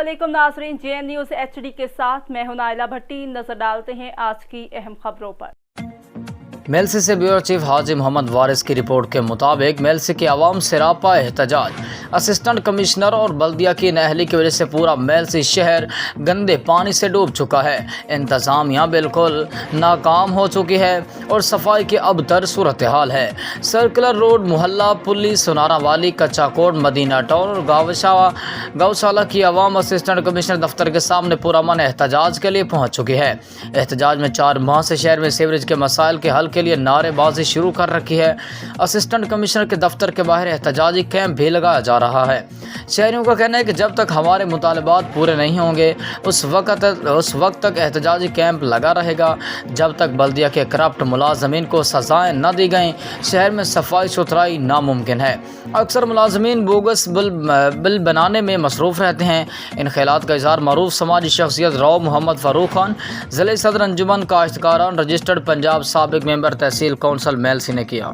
अस्सलामुअलैकुम नाज़रीन, JN news HD के साथ मैं हूं नाइला भट्टी। नजर डालते हैं आज की अहम खबरों पर। मेलसी से ब्यूरो चीफ हाजी मोहम्मद वारिस की रिपोर्ट के मुताबिक मेलसी के अवाम सरापा एहतजाज। असिस्टेंट कमिश्नर और बल्दिया की नाअहली की वजह से पूरा मेलसी शहर गंदे पानी से डूब चुका है। इंतज़ामिया बिल्कुल नाकाम हो चुकी है और सफाई की अबतर सूरत हाल है। सर्कुलर रोड, मोहल्ला पुली, सोनारा वाली, कच्चा कोट, मदीना टाउन और गौशाला की अवाम असिस्टेंट कमिश्नर दफ्तर के सामने पुरअमन एहतजाज के लिए पहुँच चुकी है। एहतजाज में 4 माह से शहर में सीवरेज के मसाइल के हल के लिए नारेबाजी शुरू कर रखी है। असिस्टेंट कमिश्नर के दफ्तर के बाहर एहतजाजी कैंप भी लगाया जा रहा है। शहरियों का कहना है कि जब तक हमारे मुतालबात पूरे नहीं होंगे उस वक्त तक एहतजाजी कैंप लगा रहेगा। जब तक बल्दिया के करप्ट मुलाजमीन को सजाएं न दी गईं, शहर में सफाई सुथराई नामुमकिन है। अक्सर मुलाजमीन बोगस बिल बनाने में मसरूफ़ रहते हैं। इन ख्यालात का इज़हार मरूफ समाजी शख्सियत राव मोहम्मद फ़ारूक खान, ज़िले सदर अंजुमन काश्तकारान रजिस्टर्ड पंजाब साबिक मेंबर तहसील कौंसल मेलसी ने किया।